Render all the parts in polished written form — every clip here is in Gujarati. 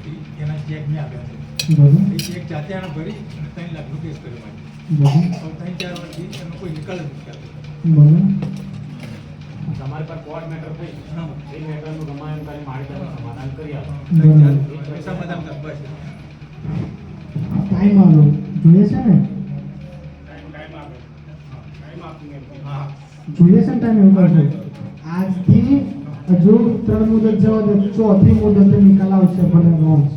હતી એના ચેક મેં આપ્યા છે. એ ચેક જાતે આને ભરી અને 3 લાખનો કેસ કર્યો મારે. 3-4 વર્ષથી એનો કોઈ નિકાલ જ નથી આવતો. તમારી પર કોર્ટ મેટર થઈ એ મેટરનું ગમાયન કરી મારી સમાધાન કરી આપો. પૈસા બધા બસ ટાઈમ આવ્યો જોઈએ છે ને હા જોઈએ છે ને ટાઈમ એવું કરજો આજથી હજુ 3 મુદત જવા દે ચોથી મુદતે નિકાલ આવશે ભલે નોંધ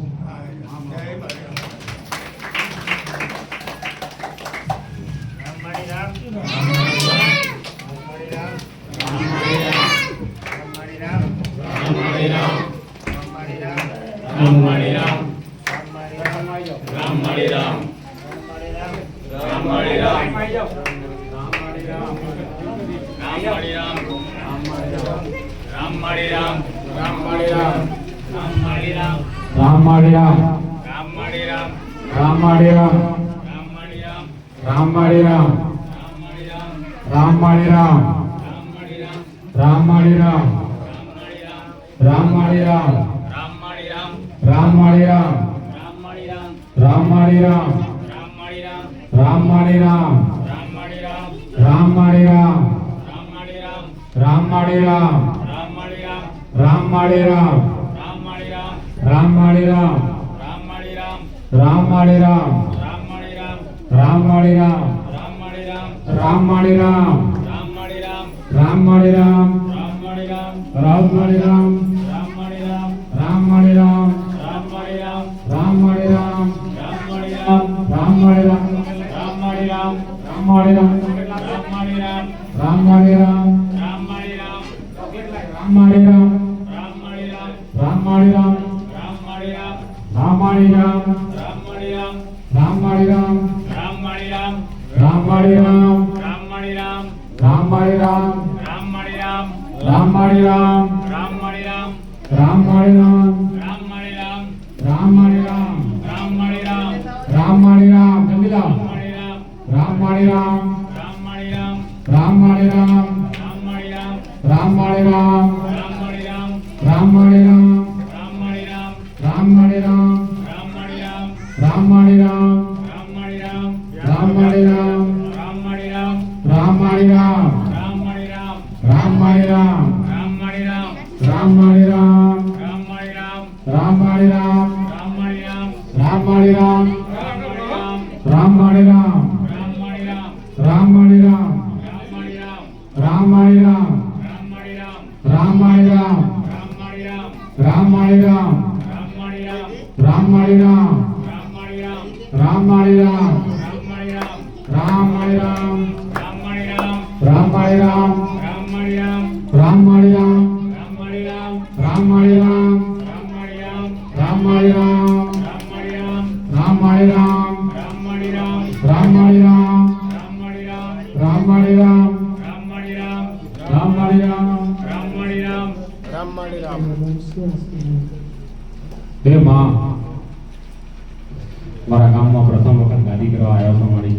મારા ગામમાં પ્રથમ વખત ગાદી કરવા આવ્યો છો મળી.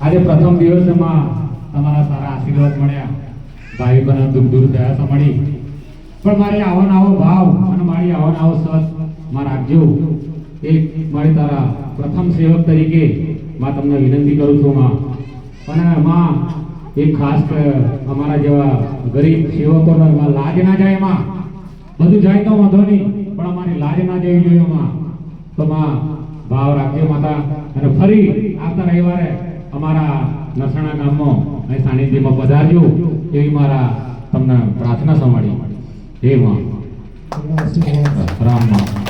આજે પ્રથમ દિવસમાં તમારા સારા આશીર્વાદ મળ્યા, ભાઈ બહેનો દૂર દૂર થયા છો મળી. પણ મારી આવો આવો ભાવ અને મારી આવો આવો સત માં રાખજો. એક મારી તારા પ્રથમ સેવક તરીકે માં તમને વિનંતી કરું છું માં. અને માં એક ખાસ અમારા જેવા ગરીબ સેવકોને લાજ ના જાય માં. બધું જાય તો વાંધો નહીં, પણ અમારી લાજ ના જવી જોઈએ માં. તો માં ભાવ રાખજો માતા. અને ફરી આવતા રવિવારે અમારા નરસાણા ગામમાં અહીં સાનિધ્યમાં પધારજો એવી મારા તમને પ્રાર્થના સંભાળી. હે માં રામ માં.